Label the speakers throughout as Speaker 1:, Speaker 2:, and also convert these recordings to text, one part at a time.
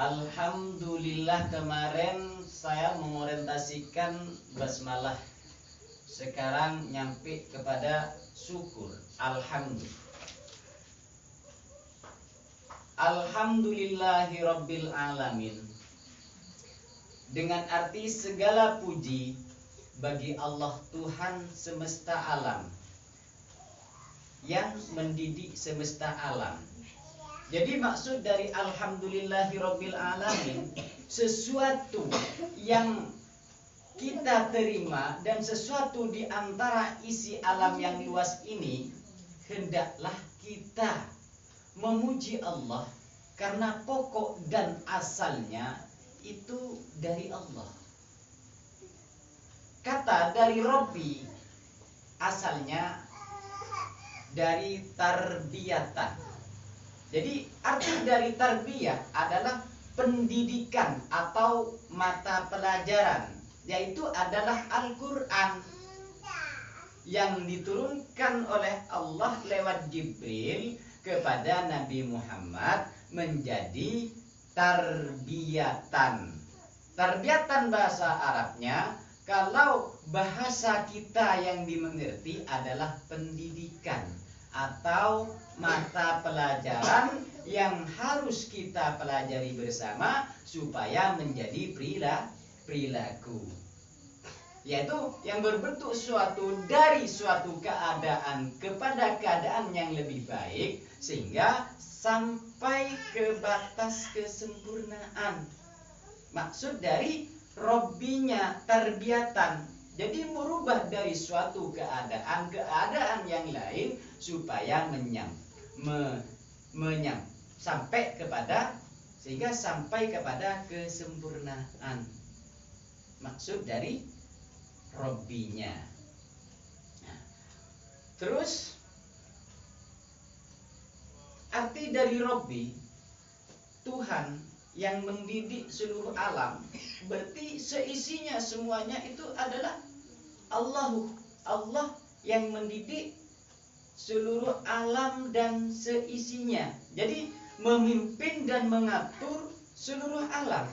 Speaker 1: Alhamdulillah kemarin saya mengorientasikan basmalah. Sekarang nyampe kepada syukur. Alhamdulillahirabbil alamin. Dengan arti segala puji bagi Allah Tuhan semesta alam yang mendidik semesta alam. Jadi maksud dari alhamdulillahirabbil alamin, sesuatu yang kita terima dan sesuatu di antara isi alam yang luas ini, hendaklah kita memuji Allah karena pokok dan asalnya itu dari Allah. Kata dari Robbi asalnya dari tarbiyatan. Jadi arti dari tarbiyah adalah pendidikan atau mata pelajaran, yaitu adalah Al-Quran yang diturunkan oleh Allah lewat Jibril kepada Nabi Muhammad menjadi tarbiyatan. Tarbiyatan bahasa Arabnya, kalau bahasa kita yang dimengerti adalah pendidikan atau mata pelajaran yang harus kita pelajari bersama supaya menjadi perilaku, yaitu yang berbentuk suatu dari suatu keadaan kepada keadaan yang lebih baik sehingga sampai ke batas kesempurnaan. Maksud dari Robbinya tarbiyatan, jadi merubah dari suatu keadaan yang lain supaya sampai kepada kesempurnaan. Maksud dari Robbinya. Nah, terus arti dari Robbi, Tuhan yang mendidik seluruh alam, berarti seisinya semuanya itu adalah Allah yang mendidik seluruh alam dan seisinya. Jadi memimpin dan mengatur seluruh alam.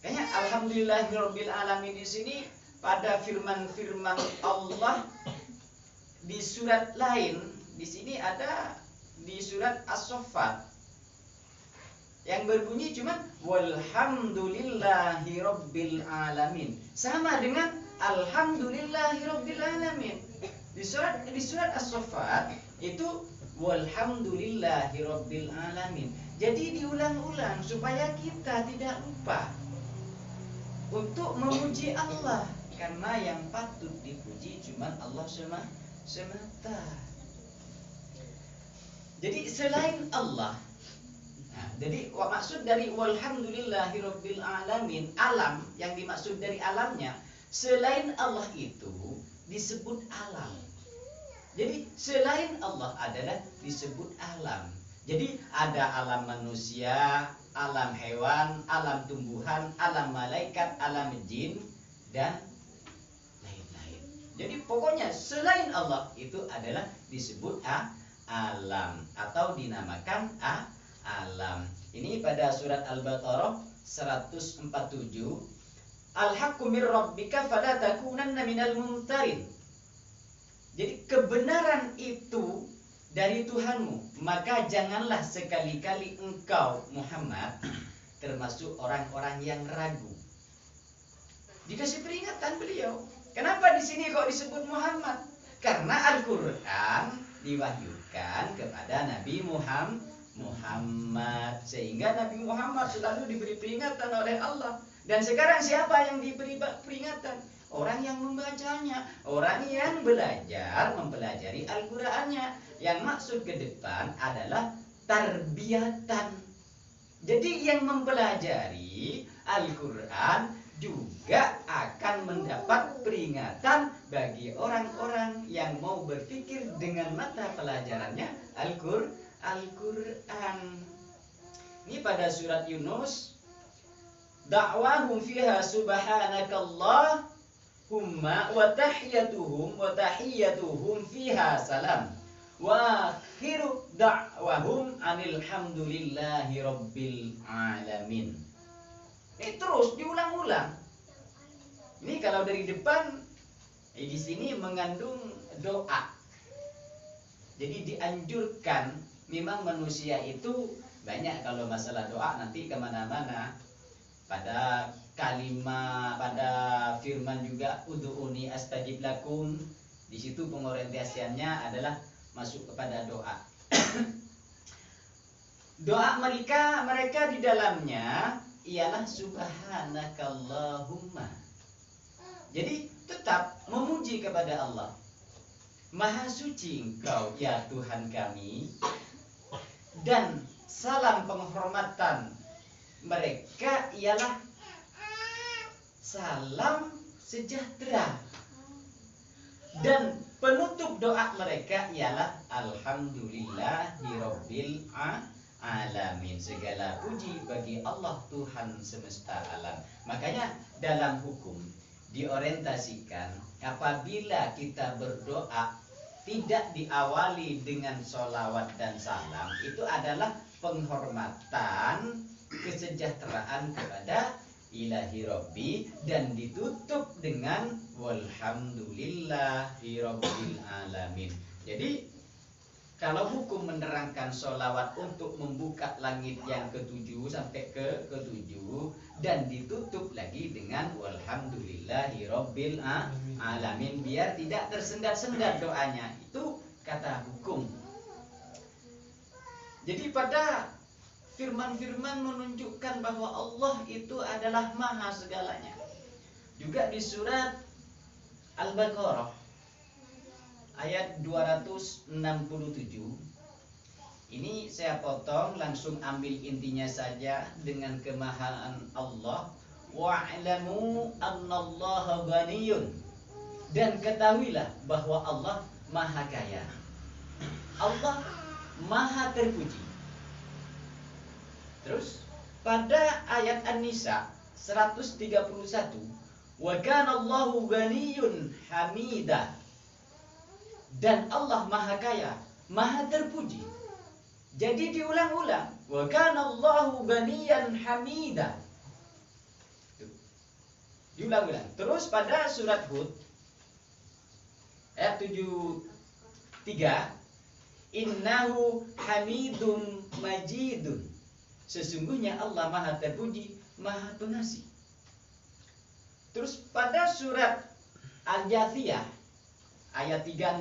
Speaker 1: Kayaknya alhamdulillahirabbil alamin di sini pada firman-firman Allah di surat lain, di sini ada di surat As-Saffat yang berbunyi cuma walhamdulillahirabbil alamin, sama dengan alhamdulillahirabbil alamin. Di surat As-Saffat itu walhamdulillahirabbil alamin. Jadi diulang-ulang supaya kita tidak lupa untuk memuji Allah, karena yang patut dipuji cuma Allah semata. Jadi selain Allah, nah, jadi maksud dari walhamdulillahirabbil alamin, alam yang dimaksud dari alamnya, selain Allah itu disebut alam. Jadi selain Allah adalah disebut alam. Jadi ada alam manusia, alam hewan, alam tumbuhan, alam malaikat, alam jin, dan lain-lain. Jadi pokoknya selain Allah itu adalah disebut alam atau dinamakan alam. Ini pada surat Al-Baqarah 147. Al-haqqu mir rabbika fala takunanna minal mumtarin. Jadi kebenaran itu dari Tuhanmu, maka janganlah sekali-kali engkau Muhammad termasuk orang-orang yang ragu. Dikasih peringatan beliau. Kenapa di sini kok disebut Muhammad? Karena Al-Qur'an diwahyukan kepada Nabi Muhammad, sehingga Nabi Muhammad selalu diberi peringatan oleh Allah. Dan sekarang siapa yang diberi peringatan? Orang yang membacanya, orang yang belajar mempelajari Al-Qur'annya. Yang maksud ke depan adalah tarbiyatan. Jadi yang mempelajari Al-Qur'an juga akan mendapat peringatan bagi orang-orang yang mau berpikir dengan mata pelajarannya Al-Qur'an. Ini pada surat Yunus, da'wahum fiha subhanakallah humma wa tahiyyatuhum fiha salam wa akhiru da'wahum anil hamdulillahi rabbil alamin. Ini terus diulang-ulang. Ini kalau dari depan, di sini mengandung doa. Jadi dianjurkan, memang manusia itu banyak kalau masalah doa nanti kemana-mana. Pada kalimat, pada firman juga ud'uni astajib lakum. Di situ pengorientasiannya adalah masuk kepada doa. Doa mereka di dalamnya ialah subhanakallahumma. Jadi tetap memuji kepada Allah. Maha suci Engkau ya Tuhan kami. Dan salam penghormatan mereka ialah salam sejahtera. Dan penutup doa mereka ialah alhamdulillahirabbil alamin. Segala puji bagi Allah Tuhan semesta alam. Makanya dalam hukum diorientasikan apabila kita berdoa tidak diawali dengan sholawat dan salam, itu adalah penghormatan kesejahteraan kepada ilahi rabbi, dan ditutup dengan walhamdulillahi rabbil alamin. Jadi kalau hukum menerangkan sholawat untuk membuka langit yang ketujuh sampai ke ketujuh, dan ditutup lagi dengan walhamdulillahi rabbil alamin, biar tidak tersendat-sendat doanya. Itu kata hukum. Jadi pada firman-firman menunjukkan bahwa Allah itu adalah maha segalanya. Juga di surat Al-Baqarah ayat 267. Ini saya potong, langsung ambil intinya saja dengan kemahaan Allah. Wa'lamu annallaha ghaniyun. Dan ketahuilah bahwa Allah maha kaya. Allah maha terpuji. Terus pada ayat An-Nisa 131, wa kana Allahu ghaniyun hamidah. Dan Allah maha kaya, maha terpuji. Jadi diulang-ulang, wa kana Allahu ghaniyan hamidah. Diulang-ulang. Terus pada surat Hud ayat 73, innahu hamidum majidun. Sesungguhnya Allah maha terpuji, maha pengasih. Terus pada surat Al-Jathiyah ayat 36,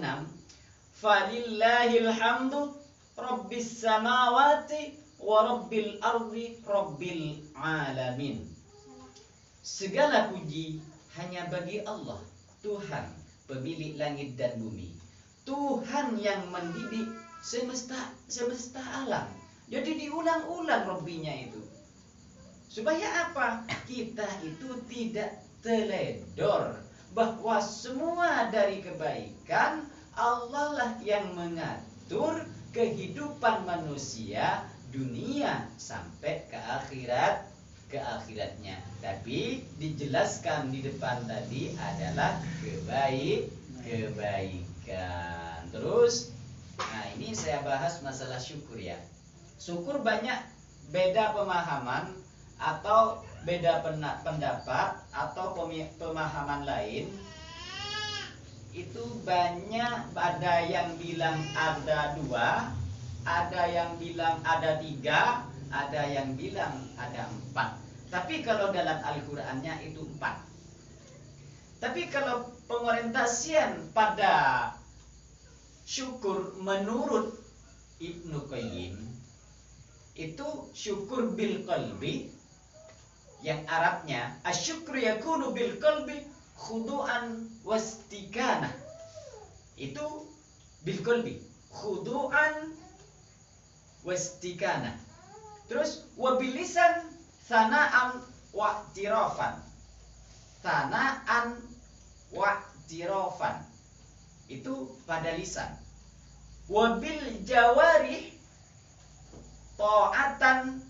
Speaker 1: falillahil hamdu rabbis samawati wa rabbil ardi rabbil alamin. Segala puji hanya bagi Allah, Tuhan pemilik langit dan bumi, Tuhan yang mendidik semesta alam. Jadi diulang-ulang Rabbinya itu. Supaya apa? Kita itu tidak teledor bahwa semua dari kebaikan Allah lah yang mengatur kehidupan manusia dunia sampai ke akhiratnya. Tapi dijelaskan di depan tadi adalah kebaikan. Terus, nah ini saya bahas masalah syukur ya. Syukur banyak beda pemahaman atau beda pendapat atau pemahaman lain. Itu banyak, ada yang bilang ada 2, ada yang bilang ada 3, ada yang bilang ada 4. Tapi kalau dalam Al-Qur'annya itu 4. Tapi kalau pengorientasian pada syukur menurut Ibnu Qayyim, itu syukur bil qalbi, yang Arabnya asyukru yakunu bil qalbi khudu'an wastikanah. Itu bil qalbi, khudu'an wastikanah. Terus wabil lisan sana'an wa'tirafan. Sana'an wa'tirafan. Itu pada lisan. Wabil jawarih ta'atan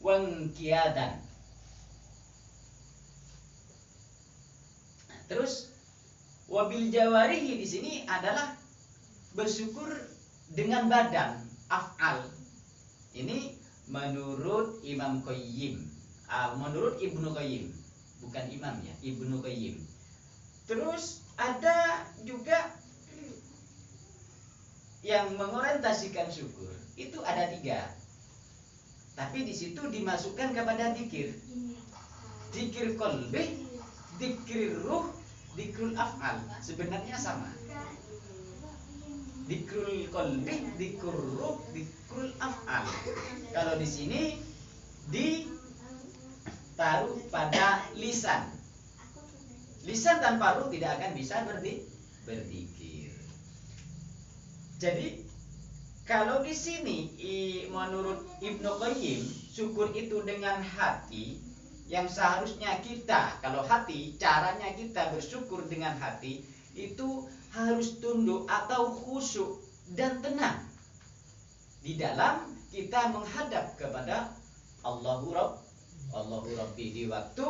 Speaker 1: wangkiadan. Terus wabil jawarihi di sini adalah bersyukur dengan badan. af'al. Ini menurut Imam Qayyim, menurut Ibnu Qayyim, bukan imam ya, Ibnu Qayyim. Terus ada juga yang mengorientasikan syukur itu ada 3. Tapi di situ dimasukkan kepada dzikir. Dzikir qalbi, dzikir ruh, dzikrul af'al. Sebenarnya sama. Dzikrul qalbi, dzikrul ruh, dzikrul af'al. Kalau di sini ditaruh pada lisan. Lisan tanpa ruh tidak akan bisa berzikir. Jadi kalau di sini menurut Ibnu Qayyim, syukur itu dengan hati, yang seharusnya kita, kalau hati, caranya kita bersyukur dengan hati itu harus tunduk atau khusyuk dan tenang di dalam kita menghadap kepada Allahu Rabbi di waktu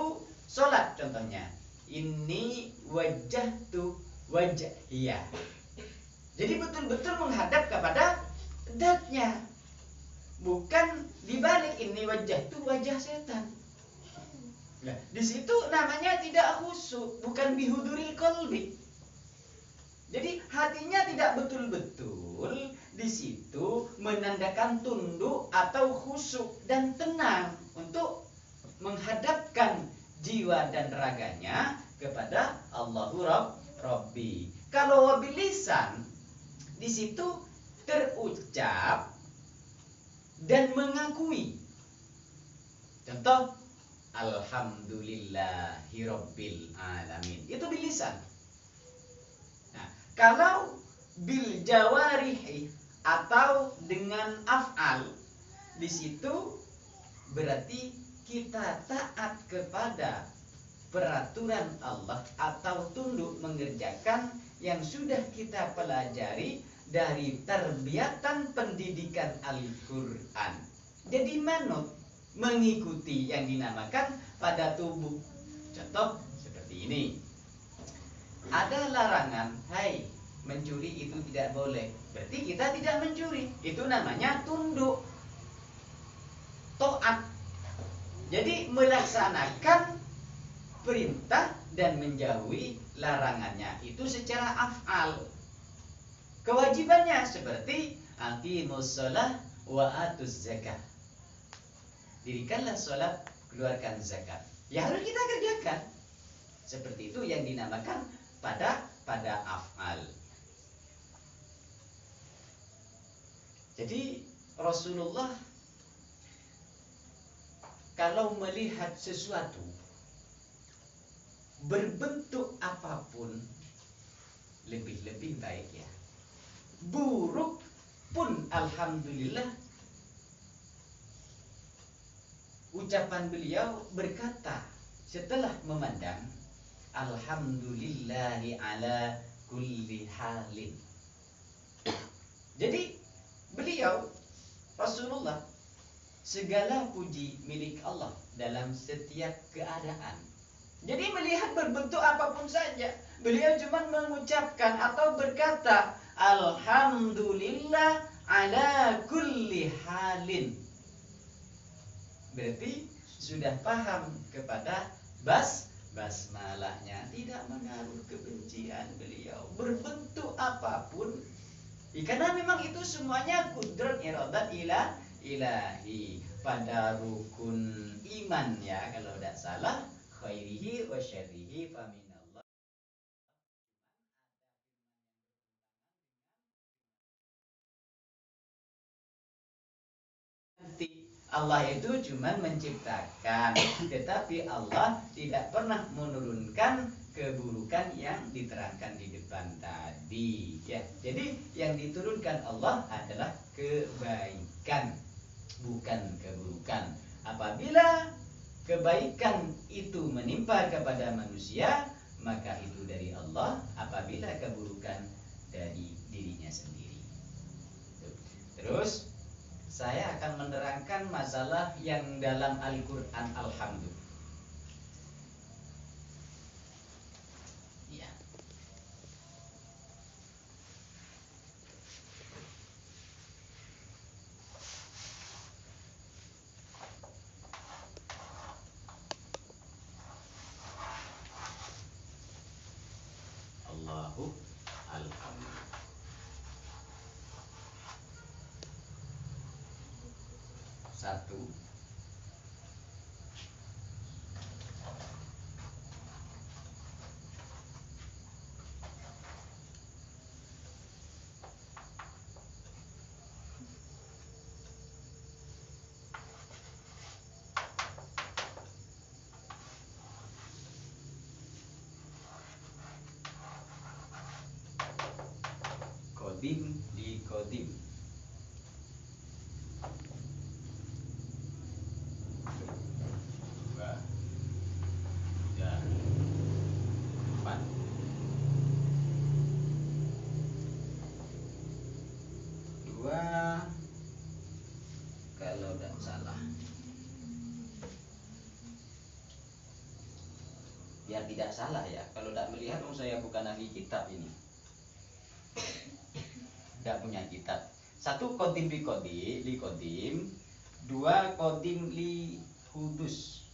Speaker 1: sholat. Contohnya, ini wajjahtu wajhiyah. Jadi betul-betul menghadap kepada zatnya, bukan dibalik, ini wajah itu wajah setan. Nah, di situ namanya tidak khusyuk, bukan bihuduril qalbi. Jadi hatinya tidak betul-betul di situ menandakan tunduk atau khusyuk dan tenang untuk menghadapkan jiwa dan raganya kepada Allahu Rabbi. Kalau wabil lisan, di situ terucap dan mengakui. Contoh, alhamdulillahirabbil alamin. Itu bil lisan. Nah, kalau bil jawarihi atau dengan af'al, di situ berarti kita taat kepada peraturan Allah atau tunduk mengerjakan yang sudah kita pelajari dari tarbiyatan pendidikan Al-Quran. Jadi manut, mengikuti yang dinamakan pada tubuh. Contoh seperti ini. Ada larangan, hai, mencuri itu tidak boleh. Berarti kita tidak mencuri. Itu namanya tunduk, taat. Jadi melaksanakan perintah dan menjauhi larangannya itu secara af'al. Kewajibannya seperti aqimus shalah wa atuz zakah. Dirikanlah sholat, keluarkan zakat. Ya harus kita kerjakan. Seperti itu yang dinamakan pada af'al. Jadi Rasulullah kalau melihat sesuatu berbentuk apapun, lebih-lebih baik ya, buruk pun alhamdulillah, ucapan beliau berkata setelah memandang, alhamdulillahi ala kulli halin. Jadi beliau Rasulullah, segala puji milik Allah dalam setiap keadaan. Jadi melihat berbentuk apapun saja, beliau cuma mengucapkan atau berkata alhamdulillah ala kulli halin. Berarti sudah paham kepada basmalahnya, tidak menaruh kebencian beliau berbentuk apapun. Karena memang itu semuanya kudrat iradat ilahi pada rukun iman ya, kalau tidak salah, khairihi wa syarrihi faminallah. Allah itu cuma menciptakan, tetapi Allah tidak pernah menurunkan keburukan yang diterangkan di depan tadi ya. Jadi yang diturunkan Allah adalah kebaikan, bukan keburukan. Apabila kebaikan itu menimpa kepada manusia, maka itu dari Allah. Apabila keburukan, dari dirinya sendiri. Terus saya akan menerangkan masalah yang dalam Al-Quran. Alhamdulillah ya. 1. Kodim li kodim. 2, 3, 4. 2 kalau tidak salah. Ya tidak salah ya. Kalau tidak melihat, saya bukan ahli kitab ini. Tidak punya kitab. 1 kodim li kodim, 2 kodim li hudus.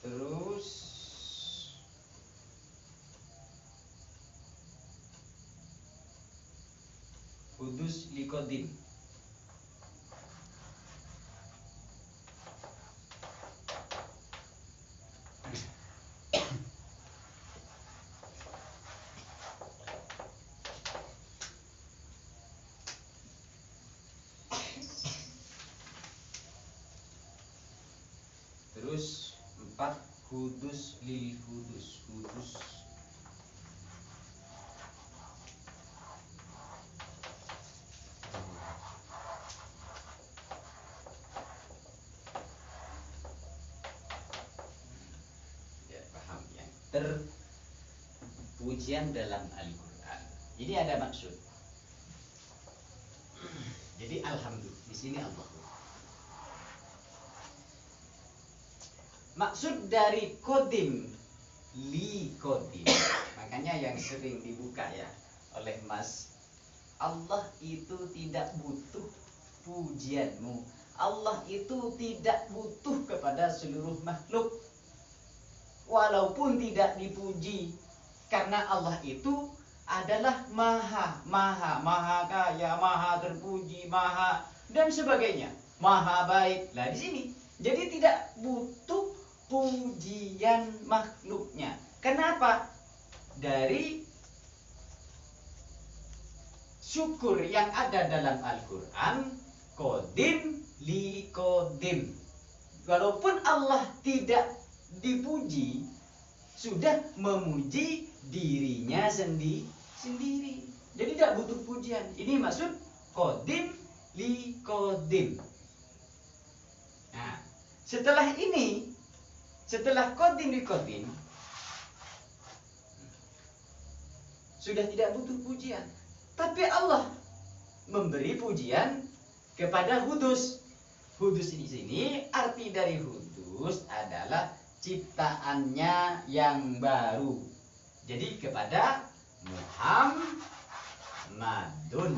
Speaker 1: Terus hudus li kodim. Terus 4 hudus lil hudus. Ya, paham ya. Terpujian dalam Al-Qur'an. Ini ada maksud. Jadi alhamdulillah di sini Allah. Maksud dari kodim li kodim, makanya yang sering dibuka ya oleh Mas, Allah itu tidak butuh pujianmu. Allah itu tidak butuh kepada seluruh makhluk, walaupun tidak dipuji, karena Allah itu adalah maha kaya, maha terpuji, maha dan sebagainya, maha baik. Nah di sini jadi tidak butuh pujian makhluknya. Kenapa? Dari syukur yang ada dalam Al-Quran, kodim li kodim. Walaupun Allah tidak dipuji, sudah memuji dirinya sendiri. Jadi tidak butuh pujian. Ini maksud kodim li kodim. Nah, setelah ini, setelah kodim li kodim, sudah tidak butuh pujian. Tapi Allah memberi pujian kepada hudus. Hudus di sini arti dari hudus adalah ciptaannya yang baru. Jadi kepada Muhammadun.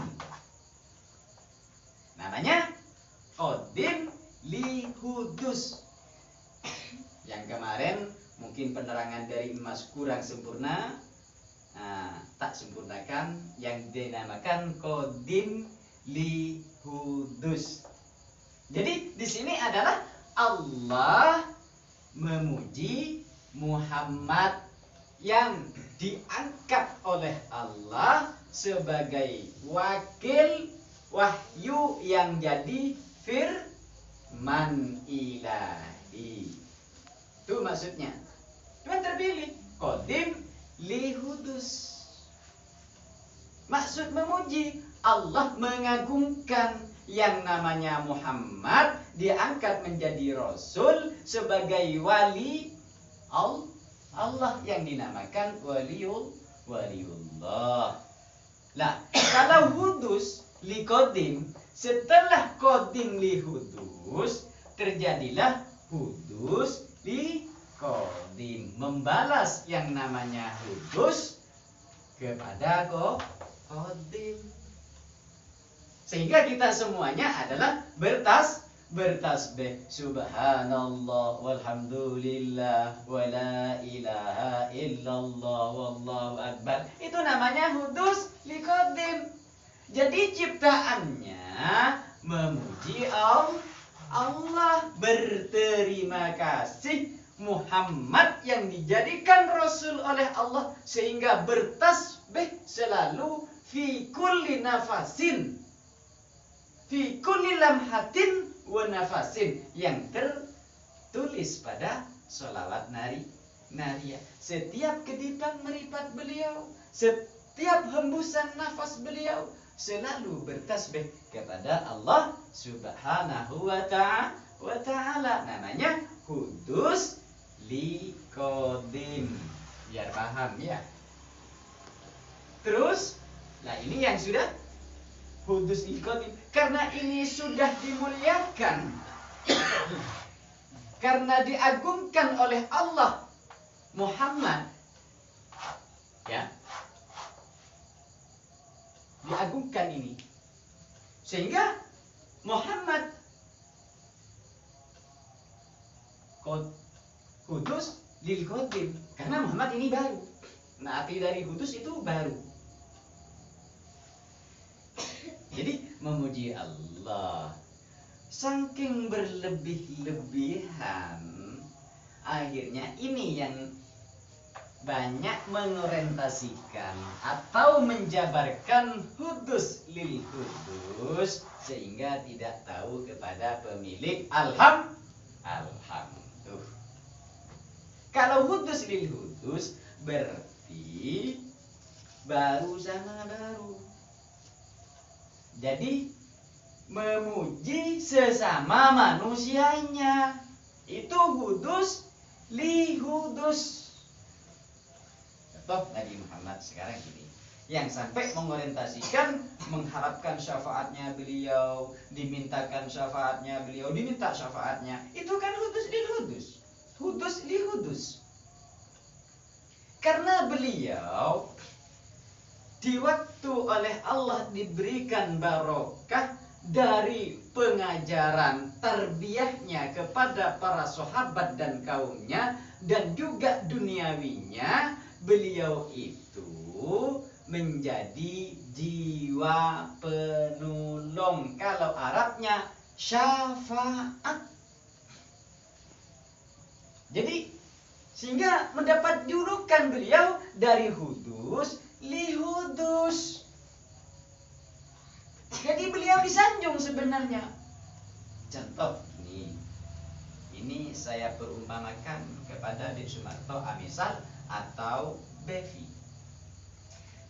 Speaker 1: Namanya kodim li hudus. Yang kemarin mungkin penerangan dari Mas kurang sempurna, tak sempurnakan yang dinamakan kodim li hudus. Jadi di sini adalah Allah memuji Muhammad yang diangkat oleh Allah sebagai wakil wahyu yang jadi firman ilahi. Itu maksudnya. Cuma terpilih kodim li hudus. Maksud memuji, Allah mengagungkan yang namanya Muhammad, diangkat menjadi Rasul sebagai wali Allah yang dinamakan waliullah. Nah, kalau hudus li kodim, setelah kodim li hudus, terjadilah hudus li kodim, membalas yang namanya hudus kepada kodim. Sehingga kita semuanya adalah bertasbih subhanallah walhamdulillah wala ilaha illallah wallahu akbar. Itu namanya hudus liqadim. Jadi ciptaannya memuji Allah, berterima kasih Muhammad yang dijadikan Rasul oleh Allah sehingga bertasbih selalu fi kulli nafasin, fi kulli lamhatin wa nafasin, yang tertulis pada sholawat nariyah. Setiap kedipan meripat beliau, setiap hembusan nafas beliau selalu bertasbih kepada Allah Subhanahu wa ta'ala. Namanya hudus liqadim. Biar paham ya. Terus, nah ini yang sudah hudus liqadim. Karena ini sudah dimuliakan, karena diagungkan oleh Allah Muhammad, ya, diagungkan ini, sehingga Muhammad hudus lil qadim, karena Muhammad ini baru. Nah, arti dari hudus itu baru. Jadi memuji Allah saking berlebih-lebihan, akhirnya ini yang banyak mengorientasikan atau menjabarkan hudus lil hudus, sehingga tidak tahu kepada pemilik alhamdulillah. Kalau hudus lil hudus berarti baru sama baru. Jadi memuji sesama manusianya itu hudus li hudus. Contoh Nabi Muhammad sekarang ini yang sampai mengorientasikan mengharapkan syafaatnya beliau, dimintakan syafaatnya beliau, diminta syafaatnya, itu kan hudus li hudus, hudus li hudus. Karena beliau di waktu oleh Allah diberikan barokah dari pengajaran tarbiyahnya kepada para sahabat dan kaumnya, dan juga duniawinya, beliau itu menjadi jiwa penolong. Kalau Arabnya syafaat. Jadi sehingga mendapat julukan beliau dari hudus lihudus. Jadi beliau disanjung sebenarnya. Contoh nih, ini saya perumpamakan kepada Dik Sumarto Amisal atau Bevi.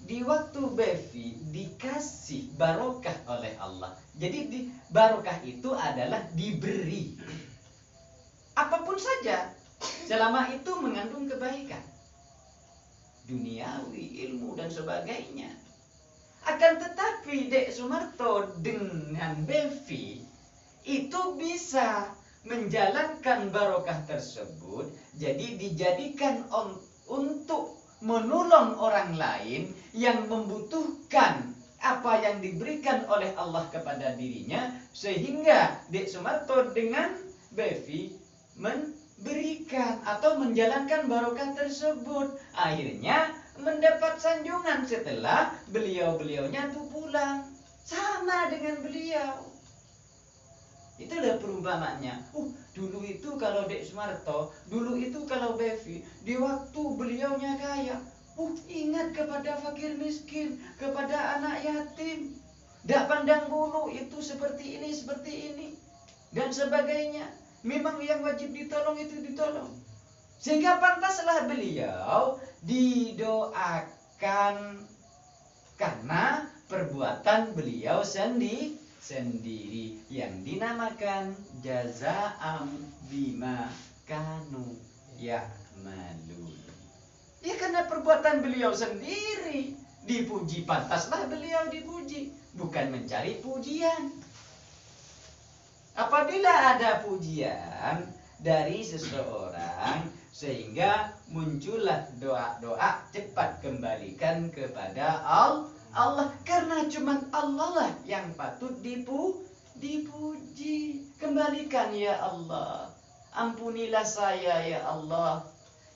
Speaker 1: Di waktu Bevi dikasih barokah oleh Allah. Jadi barokah itu adalah diberi apapun saja, selama itu mengandung kebaikan duniawi, ilmu dan sebagainya. Akan tetapi Dek Sumarto dengan Bevi itu bisa menjalankan barokah tersebut, jadi dijadikan untuk menolong orang lain yang membutuhkan apa yang diberikan oleh Allah kepada dirinya, sehingga Dek Sumarto dengan Bevi memberikan atau menjalankan barokah tersebut, akhirnya mendapat sanjungan setelah beliau-beliaunya tuh pulang sama dengan beliau. Itulah perumpamaannya. Dulu itu kalau Dek Sumarto, dulu itu kalau Bevi, di waktu beliaunya kaya, ingat kepada fakir miskin, kepada anak yatim, tidak pandang bulu itu seperti ini, dan sebagainya. Memang yang wajib ditolong itu ditolong. Sehingga pantaslah beliau didoakan karena perbuatan beliau sendiri yang dinamakan jazaa'am bima kanu ya'malun. Ya, karena perbuatan beliau sendiri dipuji, pantaslah beliau dipuji, bukan mencari pujian. Apabila ada pujian dari seseorang, sehingga muncullah doa-doa, cepat kembalikan kepada Allah, karena cuma Allah lah yang patut dipuji. Kembalikan ya Allah. Ampunilah saya ya Allah.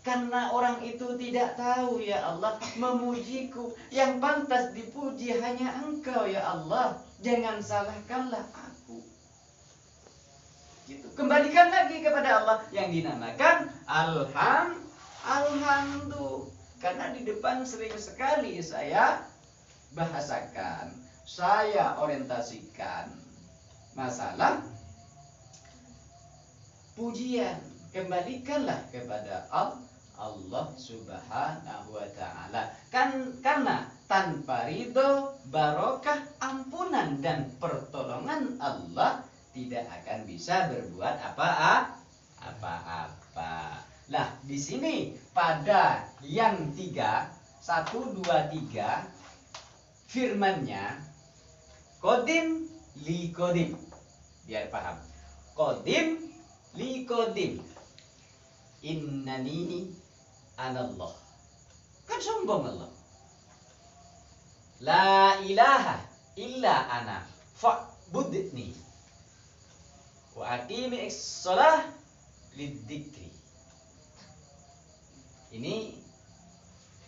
Speaker 1: Karena orang itu tidak tahu ya Allah memujiku. Yang pantas dipuji hanya Engkau ya Allah. Jangan salahkanlah aku. Gitu. Kembalikan lagi kepada Allah yang dinamakan alhamdulillah. Karena di depan sering sekali saya bahasakan, saya orientasikan masalah pujian. Kembalikanlah kepada Allah Subhanahu wa ta'ala. Karena tanpa ridho, barokah, ampunan dan pertolongan Allah tidak akan bisa berbuat apa-apa. Nah, di sini pada yang 3, 1, 2, 3 firmannya Qadim li qadim. Biar paham. Qadim li qadim. Innani anallah. Kan sombong Allah. La ilaha illa ana fa'budni wa aqimi'is shalah lidzikri. Ini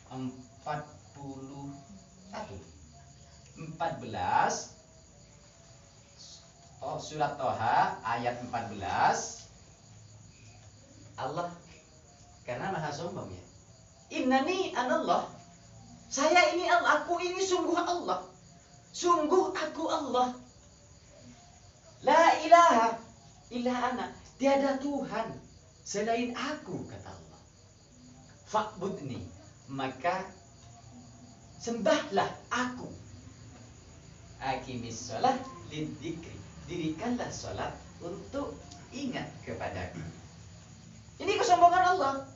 Speaker 1: 14 surat Toha ayat 14. Allah karena maha sombong ya. Innani anallah. Saya ini Allah, aku ini sungguh Allah. Sungguh aku Allah. La ilaha illa ana. Tiada Tuhan selain aku, kata Allah. Fa'budni, maka sembahlah aku. Aqimis shalah lidzikri. Dirikanlah salat untuk ingat kepadaku. Ini kesombongan Allah.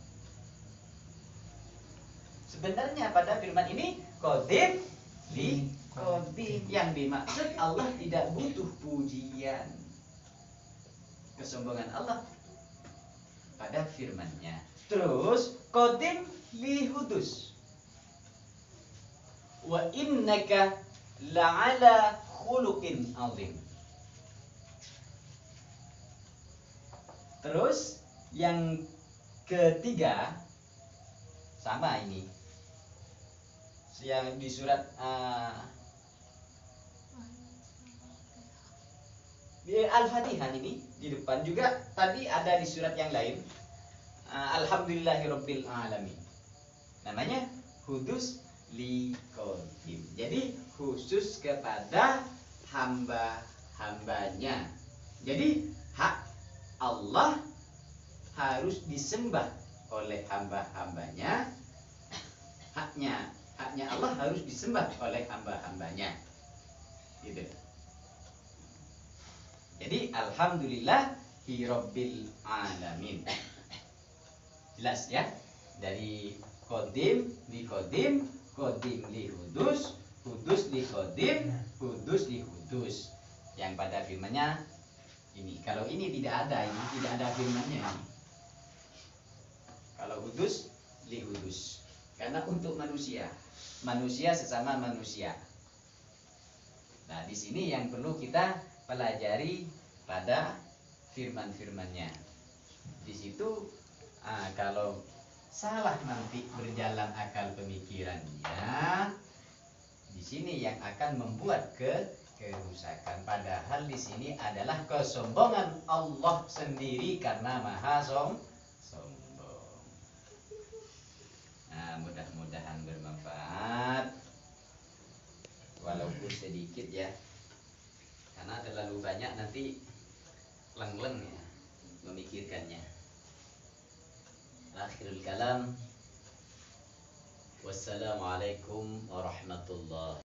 Speaker 1: Sebenarnya pada firman ini qadim li qadim, yang dimaksud Allah tidak butuh pujian. Kesombongan Allah pada firman-Nya. Terus qadim li hudus. Wa innaka la'ala khuluqin azim. Terus yang ketiga sama ini. Yang di surat di Al-Fatihah ini di depan juga tadi ada di surat yang lain. Alhamdulillahirabbil alamin. Namanya hudus li qadim. Jadi khusus kepada hamba-hambanya. Jadi hak Allah harus disembah oleh hamba-hambanya. Haknya Allah harus disembah oleh hamba-hambanya. Gitu. Jadi alhamdulillahirabbil alamin. Jelas ya? Dari qadim li qadim, qadim li hudus, hudus li qadim, hudus li hudus. Yang pada firman-Nya ini. Kalau ini tidak ada, ini tidak ada firman-Nya ini. Kalau hudus li hudus. Karena untuk manusia sesama manusia. Nah, di sini yang perlu kita pelajari pada firman-firman-Nya. Di situ kalau salah nanti berjalan akal pemikirannya, di sini yang akan membuat kerusakan. Padahal di sini adalah kesombongan Allah sendiri karena maha sombong. Nah, mudah-mudahan bermanfaat walaupun sedikit ya, karena terlalu banyak nanti leng-leng ya memikirkannya. Akhirul kalam, wassalamualaikum warahmatullahi